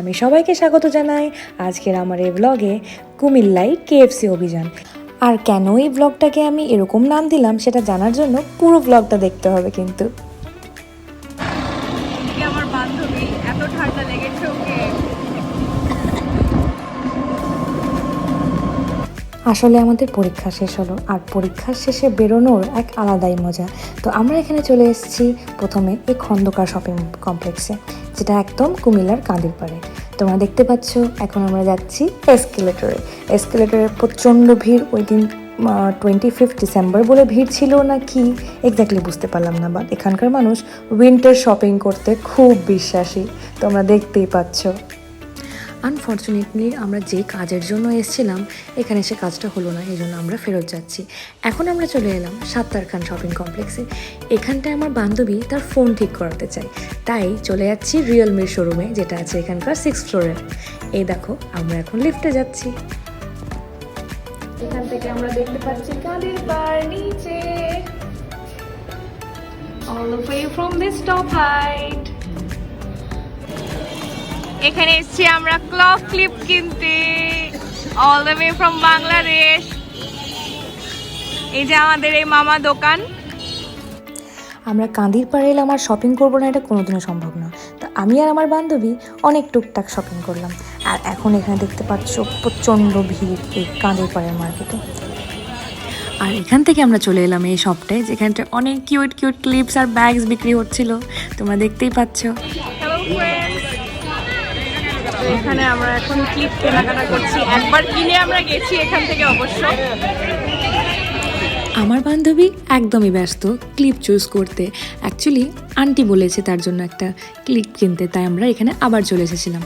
আমি সবাইকে স্বাগত জানাই আজকের আমার এই ব্লগে কুমিল্লায় কেএফসি অভিযান। আর কেন এই ব্লগটাকে আমি এরকম নাম দিলাম সেটা জানার জন্য পুরো ব্লগটা দেখতে হবে। কিন্তু আমার বান্ধবী এত ঠান্ডা লেগেছে ওকে। আসলে আমাদের পরীক্ষা শেষ হলো, আর পরীক্ষার শেষে বেরোনোর এক আলাদাই মজা। তো আমরা এখানে চলে এসেছি প্রথমে এই খন্দকার শপিং কমপ্লেক্সে, যেটা একদম কুমিল্লার কাঁদিরপাড়ে। তোমরা দেখতে পাচ্ছ এখন আমরা যাচ্ছি এসকেলেটরে প্রচণ্ড ভিড়। ওই দিন 25 ডিসেম্বর বলে ভিড় ছিল না কি এক্স্যাক্টলি বুঝতে পারলাম না, বাট এখানকার মানুষ উইন্টার শপিং করতে খুব বিশ্বাসী, তোমরা দেখতেই পাচ্ছ। আনফর্চুনেটলি আমরা যে কাজের জন্য এসেছিলাম এখানে সে কাজটা হলো না, এই জন্য আমরা ফেরত যাচ্ছি। এখন আমরা চলে এলাম সাত্তার খান শপিং কমপ্লেক্সে। এখানটায় আমার বান্ধবী তার ফোন ঠিক করাতে চাই, তাই চলে যাচ্ছি রিয়েলমির শোরুমে, যেটা আছে এখানকার 6th ফ্লোরে। এই দেখো আমরা এখন লিফটে যাচ্ছি। এখান থেকে আমরা দেখতে পাচ্ছি কাঁদিরপাড় নিচে, all the way from this top height। এখানে এসেছি আমরা ক্লক ক্লিপ কিনতে, all the way from Bangladesh. এই যে আমাদের এই মামা দোকান। আমরা কাঁদিরপাড়ে এলাম আর শপিং করবো না এটা কোনোদিনও সম্ভব না। তা আমি আর আমার বান্ধবী অনেক টুকটাক শপিং করলাম, আর এখন এখানে দেখতে পাচ্ছ প্রচণ্ড ভিড় এই কাঁদিরপাড়ের মার্কেটে। আর এখান থেকে আমরা চলে এলাম এই শপটায়, যেখানটা অনেক কিউট ক্লিপস আর ব্যাগস বিক্রি হচ্ছিল, তোমরা দেখতেই পাচ্ছ। এখানে আমরা এখন ক্লিপ কেনাকাটা করছি, একবার কিনে আমরা গেছি এখান থেকে অবশ্য। আমার বান্ধবী একদমই ব্যস্ত ক্লিপ চুজ করতে, অ্যাকচুয়ালি আন্টি বলেছে তার জন্য একটা ক্লিপ কিনতে, তাই আমরা এখানে আবার চলে এসেছিলাম।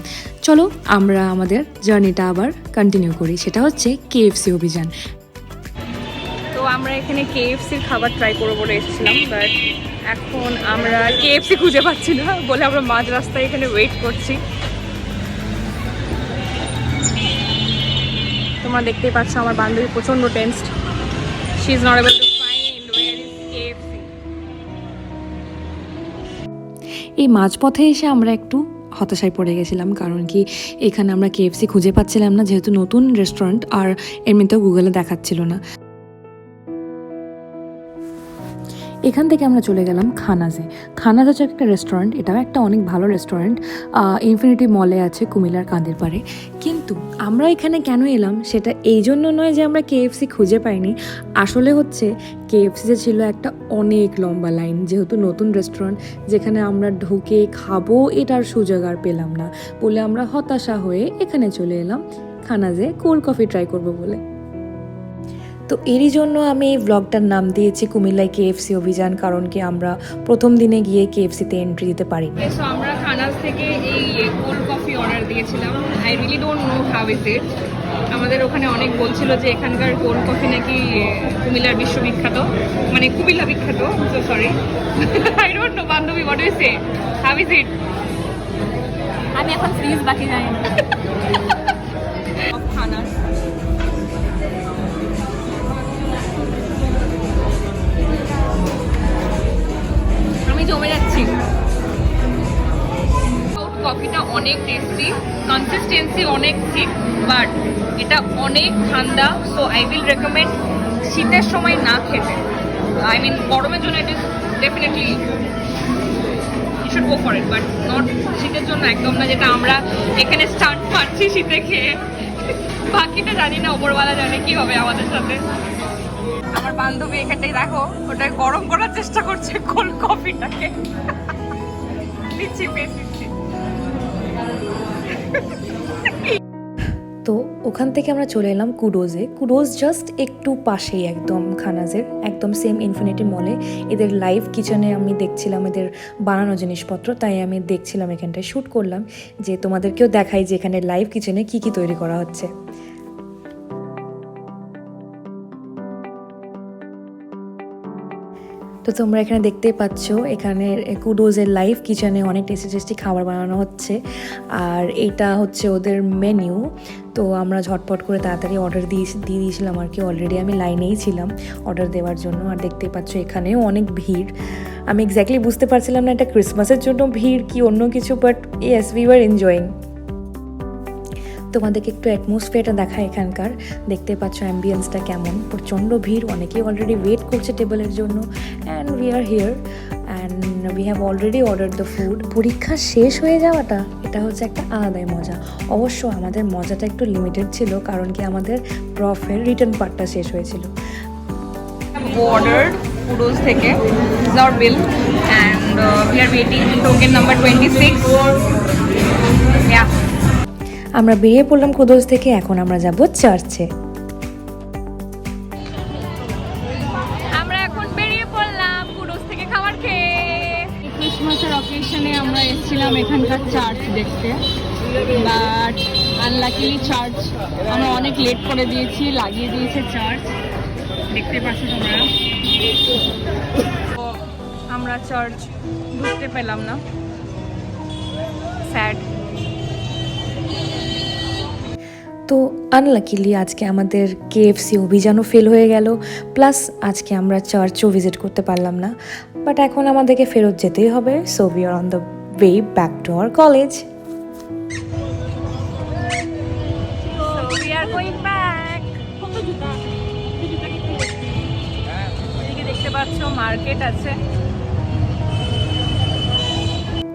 চলো আমরা আমাদের জার্নিটা আবার কন্টিনিউ করি, সেটা হচ্ছে কেএফসি অভিযান। তো আমরা এখানে কেএফসির খাবার ট্রাই করবো বলে এসেছিলাম, বাট এখন আমরা কেএফসি খুঁজে পাচ্ছি না বলে আমরা মাঝ রাস্তায় এখানে ওয়েট করছি। তোমরা দেখতেই পাচ্ছ আমার বান্ধবী প্রচন্ড tensed, she is not able to find where is KFC. এই মাঝপথে এসে আমরা একটু হতাশায় পড়ে গেছিলাম, কারণ কি এখানে আমরা কেএফসি খুঁজে পাচ্ছিলাম না, যেহেতু নতুন রেস্টুরেন্ট আর এমনিতেও গুগলে দেখাচ্ছিল না। এখান থেকে আমরা চলে গেলাম খানাজে। খানাজ হচ্ছে একটা রেস্টুরেন্ট, এটাও একটা অনেক ভালো রেস্টুরেন্ট, ইনফিনিটি মলে আছে কুমিল্লার কাঁদিরপাড়ে। কিন্তু আমরা এখানে কেন এলাম সেটা এই জন্য নয় যে আমরা কেএফসি খুঁজে পাইনি, আসলে হচ্ছে কেএফসিতে ছিল একটা অনেক লম্বা লাইন, যেহেতু নতুন রেস্টুরেন্ট যেখানে আমরা ঢুকে খাবো এটার সুযোগ আর পেলাম না বলে আমরা হতাশা হয়ে এখানে চলে এলাম খানাজে কোল্ড কফি ট্রাই করবো বলে। তো এরই জন্য আমি এই ব্লগটার নাম দিয়েছি কুমিল্লায় কেএফসি অভিযান, কারণ কি আমরা প্রথম দিনে গিয়ে কেএফসিতে এন্ট্রি দিতে পারি। সো আমরা খানাজ থেকে এই কোল্ড কফি অর্ডার দিয়েছিলাম। I really don't know how is ইট। আমাদের ওখানে অনেক বলছিল যে এখানকার কোল্ড কফি নাকি কুমিল্লার বিশ্ববিখ্যাত, মানে কুমিল্লা বিখ্যাত। So sorry, I don't know. বান্ধবী, what do you say, how is it? আমি এখন ফ্রিজ বাকি জানি না। খানাজ জমে যাচ্ছি। কফিটা অনেক টেস্টি, কনসিস্টেন্সি অনেক ঠিক, বাট এটা অনেক ঠান্ডা। সো আই উইল রেকমেন্ড শীতের সময় না খেতে। আই মিন গরমের জন্য it is definitely you should go for it, but not শীতের জন্য একদম না, যেটা আমরা এখানে স্টান্ট পাচ্ছি শীতে খেয়ে। বাকিটা জানি না, ওপরওয়ালা জানে কি হবে আমাদের সাথে। আমার বান্ধবী এখানটাই দেখো ওটা গরম করার চেষ্টা করছে কোল্ড কফিটাকে। তো ওখান থেকে আমরা চলে এলাম কুডোজে। কুডোজ জাস্ট একটু পাশেই একদম খানাজের, একদম সেম ইনফিনিটি মলে। এদের লাইভ কিচেনে আমি দেখছিলাম এদের বানানো জিনিসপত্র, তাই আমি দেখছিলাম এখানটায় শ্যুট করলাম যে তোমাদেরকেও দেখাই যে এখানে লাইভ কিচেনে কী কী তৈরি করা হচ্ছে। তো তোমরা এখানে দেখতেই পাচ্ছ এখানে কুডোজের লাইভ কিচেনে অনেক টেস্টি খাবার বানানো হচ্ছে, আর এইটা হচ্ছে ওদের মেনু। তো আমরা ঝটপট করে তাড়াতাড়ি অর্ডার দিয়ে দিয়েছিলাম আর কি, অলরেডি আমি লাইনেই ছিলাম অর্ডার দেওয়ার জন্য। আর দেখতেই পাচ্ছ এখানেও অনেক ভিড়, আমি এক্স্যাক্টলি বুঝতে পারছিলাম না এটা ক্রিসমাসের জন্য ভিড় কি অন্য কিছু, but yes we were enjoying. তোমাদেরকে একটু অ্যাটমসফিয়ারটা দেখায় এখানকার। দেখতে পাচ্ছ অ্যাম্বিয়েন্সটা কেমন, প্রচণ্ড ভিড়, অনেকেই অলরেডি ওয়েট করছে টেবিলের জন্য। And we are here and we have already order the food. পরীক্ষা শেষ হয়ে যাওয়াটা এটা হচ্ছে একটা আলাদাই মজা। অবশ্য আমাদের মজাটা একটু লিমিটেড ছিল, কারণ কি আমাদের প্রফের রিটার্ন পার্টটা শেষ হয়েছিল। Ordered Kudos থেকে is our bill and we are waiting token number 26. Yeah. আমরা বেরিয়ে পড়লাম কুদোস থেকে, এখন আমরা যাব চার্চে। আমরা এখন বেরিয়ে পড়লাম কুডোস থেকে খাবার খেয়ে। ক্রিসমাসের অকেশনে আমরা এসেছিলাম এখানকার চার্চ দেখতে, বাট আনলাকিলি চার্চ আমরা অনেক লেট করে দিয়েছি, লাগিয়ে দিয়েছে চার্চ, দেখতে পাচ্ছ তোমরা। আমরা চার্চ ঢুকতে পেলাম না, স্যাড। তো আনলাকিলি আজকে আমাদের কেএফসি অভিযানও ফেল হয়ে গেল, প্লাস আজকে আমরা চার্চও ভিজিট করতে পারলাম না। বাট এখন আমাদেরকে ফেরত যেতেই হবে, so we are on the way back to our college. So we are going back. এদিকে দেখতে পাচ্ছ মার্কেট আছে।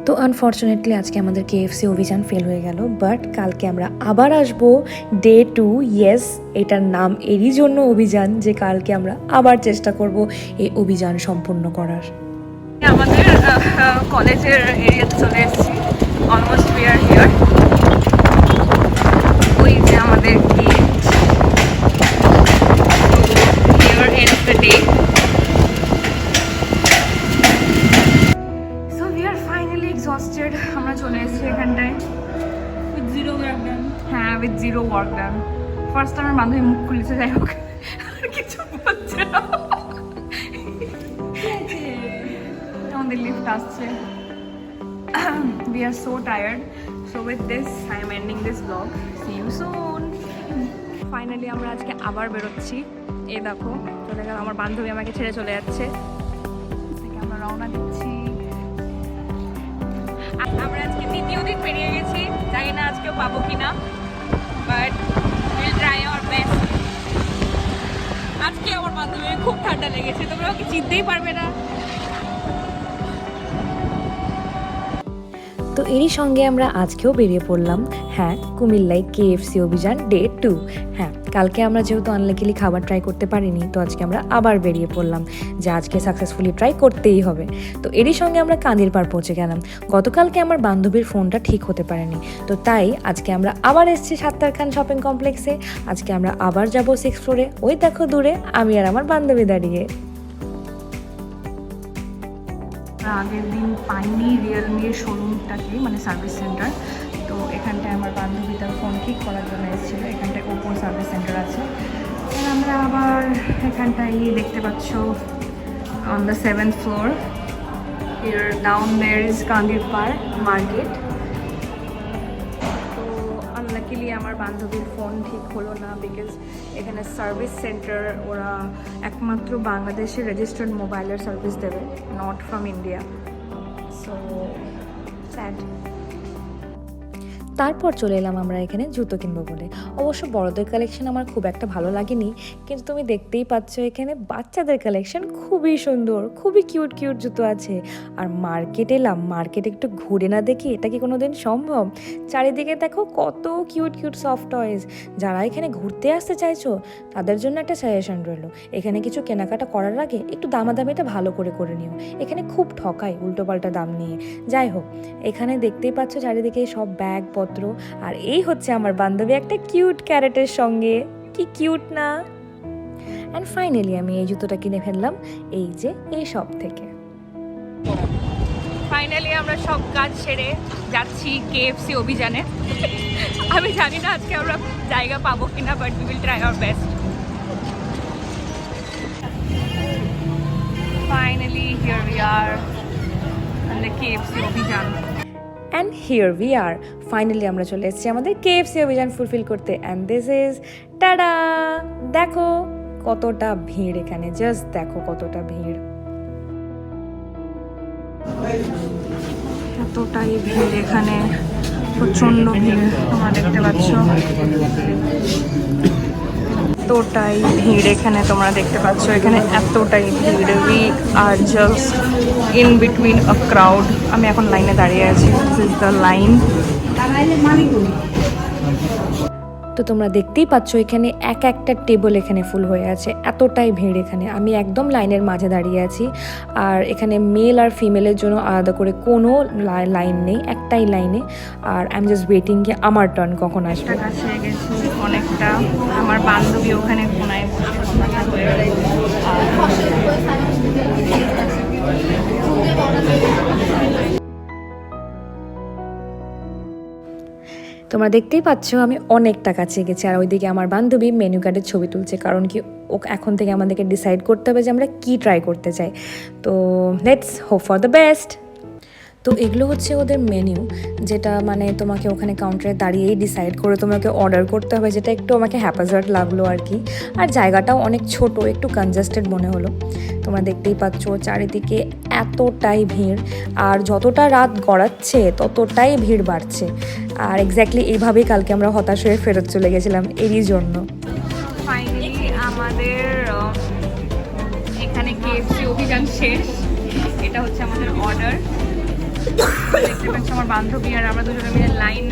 তো আনফর্চুনেটলি আজকে আমাদের কেএফসি অভিযান ফেল হয়ে গেল, বাট কালকে আমরা আবার আসবো ডে 2। ইয়েস, এটার নাম এরই জন্য অভিযান যে কালকে আমরা আবার চেষ্টা করব এই অভিযান সম্পূর্ণ করার। আমাদের কলেজের এরিয়াতে চলে এসেছি, অলমোস্ট উই আর হিয়ার। ওই যে আমাদের gate, here ends the day. So we are finally exhausted. আমরা চলে এসেছি এখানটায় উইথ জিরো ওয়ার্ক ডান। হ্যাঁ, with zero work done. First আমার বান্ধবী মুখ খুলেছে, যাই হোক আর কিছু বলছে না। আমাদের লিফট আসছে। We are so tired. So with this, I am ending this vlog. See you soon. Finally আমরা আজকে আবার বেরোচ্ছি। এই দেখো চলে গেল আমার বান্ধবী, আমাকে ছেড়ে চলে যাচ্ছে। আমরা রওনা দিচ্ছি। আমরা আজকে দ্বিতীয় দিন পেরিয়ে গেছি, জানি না আজকেও পাবো কিনা, but will try our best. আজকে আমার বান্ধবীর খুব ঠান্ডা লেগেছে, তোমরা ওকে চিনতেই পারবে না। তো এরই সঙ্গে আমরা আজকেও বেরিয়ে পড়লাম, হ্যাঁ, কুমিল্লায় কেএফসি অভিযান ডে 2। হ্যাঁ, কালকে আমরা যেহেতু আনলাকিলি খাবার ট্রাই করতে পারিনি, তো আজকে আমরা আবার বেরিয়ে পড়লাম যে আজকে সাকসেসফুলি ট্রাই করতেই হবে। তো এরই সঙ্গে আমরা কান্দির পাড় পৌঁছে গেলাম। গতকালকে আমার বান্ধবীর ফোনটা ঠিক হতে পারেনি, তো তাই আজকে আমরা আবার এসেছি সাত্তার খান শপিং কমপ্লেক্সে। আজকে আমরা আবার যাব 6th ফ্লোরে। ওই দেখো দূরে আমি আর আমার বান্ধবী দাঁড়িয়ে। আগের দিন পাইনি রিয়েলমির শোরুমটাকে, মানে সার্ভিস সেন্টার। তো এখানটায় আমার বান্ধবী তার ফোন ঠিক করার জন্য এসেছিলো। এখানটায় ওপোর সার্ভিস সেন্টার আছে। আমরা আবার এখানটায় দেখতে পাচ্ছ on the 7th floor. Here down there is Kandirpar market. তো আনলাকিলি আমার বান্ধবীর ফোন ঠিক হলো না, বিকজ এখানে সার্ভিস সেন্টার ওরা একমাত্র বাংলাদেশের রেজিস্টার্ড মোবাইলের সার্ভিস দেবে, not from India. So sad. তারপর চলে এলাম আমরা এখানে জুতো কিনবো বলে। অবশ্য বড়দের কালেকশন আমার খুব একটা ভালো লাগেনি, কিন্তু তুমি দেখতেই পাচ্ছ এখানে বাচ্চাদের কালেকশন খুবই সুন্দর, খুবই কিউট কিউট জুতো আছে। আর মার্কেট এলাম, মার্কেটে একটু ঘুরে না দেখি এটা কি কোনো দিন সম্ভব? চারিদিকে দেখো কত কিউট কিউট সফট টয়েস। যারা এখানে ঘুরতে আসতে চাইছো তাদের জন্য একটা সাজেশন রইলো, এখানে কিছু কেনাকাটা করার আগে একটু দামাদামিটা ভালো করে নিও। এখানে খুব ঠকায় উল্টোপাল্টা দাম নিয়ে। যাই হোক, এখানে দেখতেই পাচ্ছ চারিদিকে সব ব্যাগ পত্র। আর এই হচ্ছে আমার বান্ধবী একটা কিউট ক্যারেটের সঙ্গে, কি কিউট না? অ্যান্ড ফাইনালি আমি এই জুতোটা কিনে ফেললাম এই যে এই শপ থেকে। ফাইনালি আমরা সব কাজ সেরে যাচ্ছি কেএফসি অভিযানে। আমি জানি না আজকে আমরা জায়গা পাবো কিনা, but we will try our best. Finally here we are on the KFC অভিযান। And here we are, finally আমরা চলে এসেছি আমাদের কেএফসি অভিযান ফুলফিল করতে। And this is tada. দেখো কতটা ভিড় এখানে, জাস্ট দেখো কতটা ভিড়। এতটাই ভিড় এখানে, প্রচণ্ড ভিড় তোমরা দেখতে পাচ্ছ, এতটাই ভিড় এখানে তোমরা দেখতে পাচ্ছ, এখানে এতটাই ভিড়। We are just in between a crowd. আমি এখন লাইনে দাঁড়িয়ে আছি, দিস ইজ দ্য লাইন। তো তোমরা দেখতেই পাচ্ছ এখানে একটা টেবল এখানে ফুল হয়ে আছে, এতটাই ভিড় এখানে। আমি একদম লাইনের মাঝে দাঁড়িয়ে আছি, আর এখানে মেল আর ফিমেলের জন্য আলাদা করে কোনো লাইন নেই, একটাই লাইনে। আর আই এম জাস্ট ওয়েটিং কি আমার টার্ন কখন আসবে। কাছে গেছি অনেকটা, আমার বান্ধবী ওখানে কোনায় তোমরা দেখতেই পাচ্ছ আমি অনেকটা কাছে গেছি, আর ওইদিকে আমার বান্ধবী মেনু কার্ডের ছবি তুলছে, কারণ কি ও এখন থেকে আমাদেরকে ডিসাইড করতে হবে যে আমরা কি ট্রাই করতে চাই। তো let's hope for the best. তো এগুলো হচ্ছে ওদের মেনু, যেটা মানে তোমাকে ওখানে কাউন্টারে দাঁড়িয়েই ডিসাইড করে তোমাকে অর্ডার করতে হবে, যেটা একটু আমাকে হ্যাপাজার্ড লাগলো আর কি। আর জায়গাটাও অনেক ছোট, একটু কনজাস্টেড মনে হলো। তোমরা দেখতেই পাচ্ছ চারিদিকে এতটাই ভিড়, আর যতটা রাত গড়াচ্ছে ততটাই ভিড় বাড়ছে। আর এক্স্যাক্টলি এইভাবেই কালকে আমরা হতাশ হয়ে ফেরত চলে গেছিলাম এরই জন্য। ফাইনালি আমাদের এখানে কেএফসি অভিযান শেষ। এটা হচ্ছে আমাদের অর্ডার। দেখতে পাচ্ছি আমার বান্ধবী আর আমরা দুজনে মিলে লাইন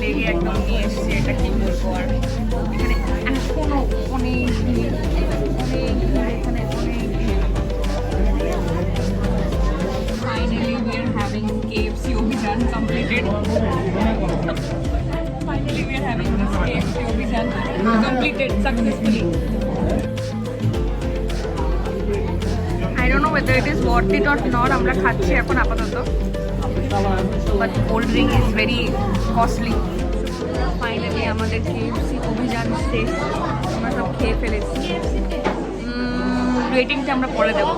লেগে একদম নিয়ে এসেছি। এটা কি বলবো, আর এখানে এখনো অনেক ভিড়, অনেক ভিড়, এখানে অনেক ভিড়। Finally we are having KFC অভিযান completed. Finally we are having this KFC অভিযান completed successfully. I don't know whether it is worth it or not. আমরা খাচ্ছি এখন আপাতত, but cold drink is very costly. Finally আমাদের KFC অভিযান শেষ, আমরা সব খেয়ে ফেলেছি। রেটিংটা আমরা পরে দেব।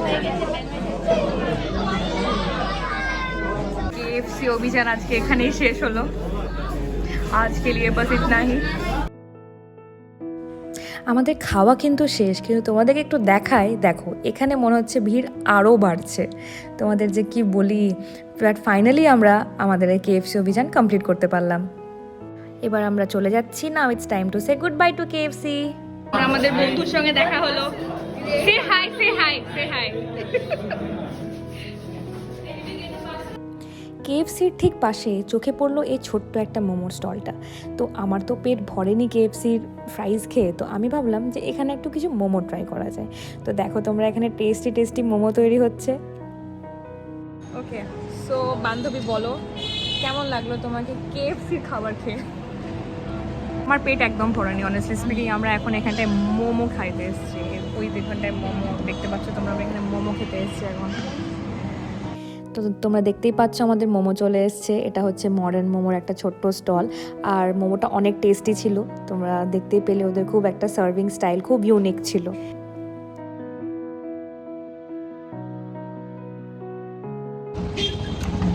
KFC অভিযান আজকে এখানেই শেষ হলো। আজকে লিয়ে বাস ইতনা হি। আমাদের খাওয়া কিন্তু শেষ, কিন্তু তোমাদেরকে একটু দেখাই। দেখো এখানে মনে হচ্ছে ভিড় আরও বাড়ছে। তোমাদের যে কি বলি, বাট ফাইনালি আমরা আমাদের এই কেএফসি অভিযান কমপ্লিট করতে পারলাম। এবার আমরা চলে যাচ্ছি। Now it's time to say good bye to KFC. আমাদের বন্ধুর সঙ্গে দেখা হলো। Say hi, say hi, say hi. কেএফসির ঠিক পাশে চোখে পড়লো এই ছোট্ট একটা মোমোর স্টলটা। তো আমার তো পেট ভরেনি কেএফসির ফ্রাইজ খেয়ে, তো আমি ভাবলাম যে এখানে একটু কিছু মোমো ট্রাই করা যায়। তো দেখো তোমরা এখানে টেস্টি মোমো তৈরি হচ্ছে। ওকে, সো বান্ধবী বলো কেমন লাগলো তোমাকে কেএফসির খাবার খেয়ে? আমার পেট একদম ভরেনি অনেস্টলি স্পিকিং। আমরা এখন এখানটায় মোমো খাইতে এসেছি, ওই এখানটায় মোমো দেখতে পাচ্ছ তোমরা, আমরা এখানে মোমো খেতে এসেছি এখন। তো তোমরা দেখতেই পাচ্ছ আমাদের মোমো চলে এসছে। এটা হচ্ছে মডার্ন মোমোর একটা ছোট্ট স্টল, আর মোমোটা অনেক টেস্টি ছিল। তোমরা দেখতেই পেলে ওদের খুব একটা সার্ভিং স্টাইল খুব ইউনিক ছিল।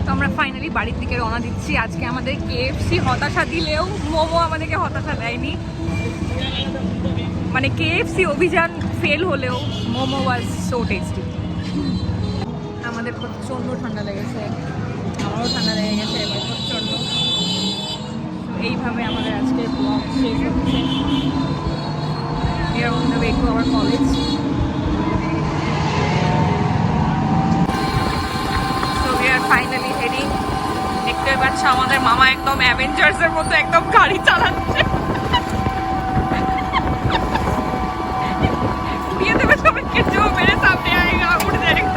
তো আমরা ফাইনালি বাড়ির দিকে রওনা দিচ্ছি। আজকে আমাদের কেএফসি হতাশা দিলেও মোমো আমাদেরকে হতাশা দেয়নি। মানে কেএফসি অভিযান ফেল হলেও মোমো ওয়াজ সো টেস্টি। আমাদের প্রচণ্ড ঠান্ডা লেগেছে, আমারও ঠান্ডা লেগে গেছে এবার প্রচণ্ড। এইভাবে আমাদের আজকের ব্লগ শেষ হচ্ছে। We are on the way to our college. So we are finally heading. দেখতে পাচ্ছ আমাদের মামা একদম অ্যাভেঞ্জার্সের মতো একদম গাড়ি চালাচ্ছে। ये तो बस हमें कि जो मेरे सामने आएगा उड़ जाएगा।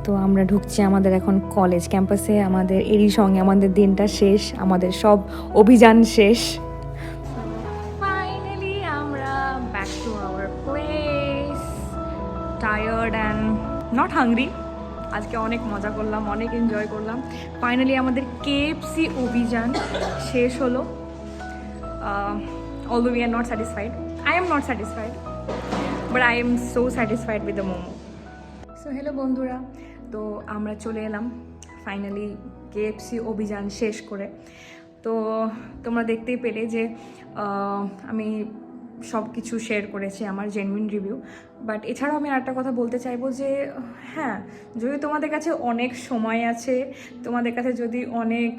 তো আমরা ঢুকছি আমাদের এখন কলেজ ক্যাম্পাসে। আমাদের এরই সঙ্গে আমাদের দিনটা শেষ, আমাদের সব অভিযান শেষ। ফাইনালি আমরা back to our place, tired and not hungry. আজকে অনেক মজা করলাম, অনেক এনজয় করলাম। ফাইনালি আমাদের কেএফসি অভিযান শেষ হলো। Although we are not satisfied, I am not satisfied, but I am so satisfied with the momo. So hello বন্ধুরা, তো আমরা চলে এলাম ফাইনালি কেএফসি অভিযান শেষ করে। তো তোমরা দেখতেই পেলে যে আমি সব কিছু শেয়ার করেছি, আমার জেনুইন রিভিউ। বাট এছাড়াও আমি আরেকটা কথা বলতে চাইবো যে হ্যাঁ, যদি তোমাদের কাছে অনেক সময় আছে, তোমাদের কাছে যদি অনেক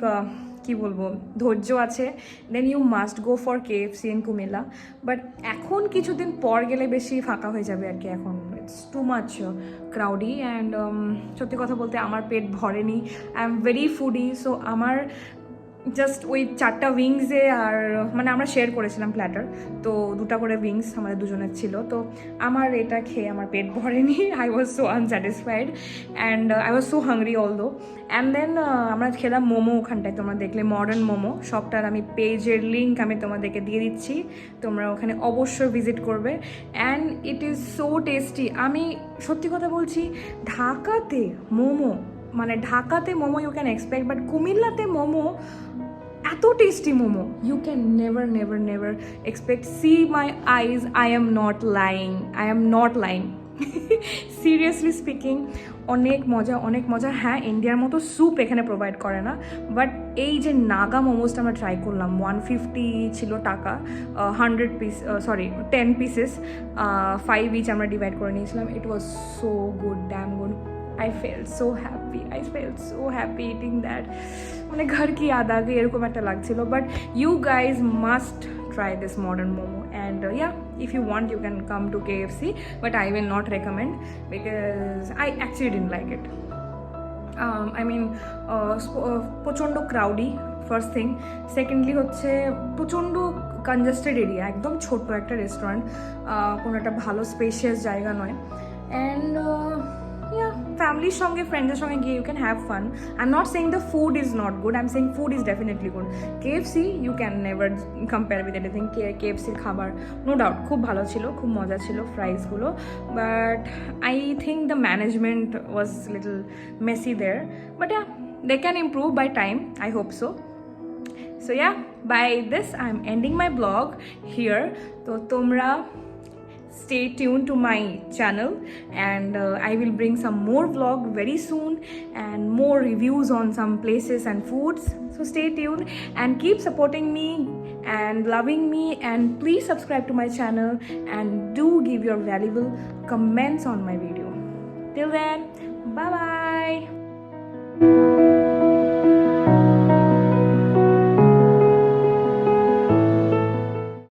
কি বলবো ধৈর্য আছে, then you must go for KFC in Comilla. But এখন কিছুদিন পর গেলে বেশি ফাঁকা হয়ে যাবে আর কি, এখন it's too much crowdy and সত্যি কথা বলতে আমার পেট ভরেনি। I am very foodie, so আমার জাস্ট ওই 4টা উইংসে, আর মানে আমরা শেয়ার করেছিলাম প্ল্যাটার, তো 2টা করে উইংস আমাদের দুজনের ছিল, তো আমার এটা খেয়ে আমার পেট ভরেনি। I was so unsatisfied and I was so hungry although. And then আমরা খেলাম মোমো ওখানটায়, তোমরা দেখলে মডার্ন মোমো শপটার আমি পেজের লিঙ্ক আমি তোমাদেরকে দিয়ে দিচ্ছি, তোমরা ওখানে অবশ্যই ভিজিট করবে। And it is so tasty. আমি সত্যি কথা বলছি, ঢাকাতে মোমো, মানে ঢাকাতে momo you can expect, but কুমিল্লাতে মোমো এত tasty momo you can never never never expect. See my eyes, I am not lying seriously speaking, অনেক মজা অনেক মজা। হ্যাঁ, ইন্ডিয়ার মতো স্যুপ এখানে প্রোভাইড করে না, বাট এই যে নাগা মোমোসটা আমরা ট্রাই করলাম, 150 ছিল টাকা, 10 পিসেস, 5 ইচ আমরা ডিভাইড করে নিয়েছিলাম। It was so good, damn good. I felt so happy eating that. মানে ঘর কি याद आ गई এরকম একটা লাগছিল। But you guys must try this modern momo, and yeah, if you want you can come to KFC, but I will not recommend because I actually didn't like it. I mean প্রচণ্ড ক্রাউডি first thing, secondly হচ্ছে প্রচণ্ড congested area, একদম ছোট্ট একটা restaurant, কোনো একটা ভালো spacious জায়গা নয়। অ্যান্ড yeah, family's সঙ্গে ফ্রেন্ডসের সঙ্গে গিয়ে you can have fun. I'm not saying the food is not good, I'm saying food is definitely good. KFC you can never compare with anything. KFCর খাবার no doubt খুব ভালো ছিল, খুব মজা ছিল ফ্রাইসগুলো, but I think the management was little messy there, but yeah, they can improve by time, I hope so. So yeah, by this I'm ending my vlog here. তো তোমরা stay tuned to my channel, and I will bring some more vlog very soon and more reviews on some places and foods. So stay tuned and keep supporting me and loving me, and please subscribe to my channel and do give your valuable comments on my video. Till then, bye bye.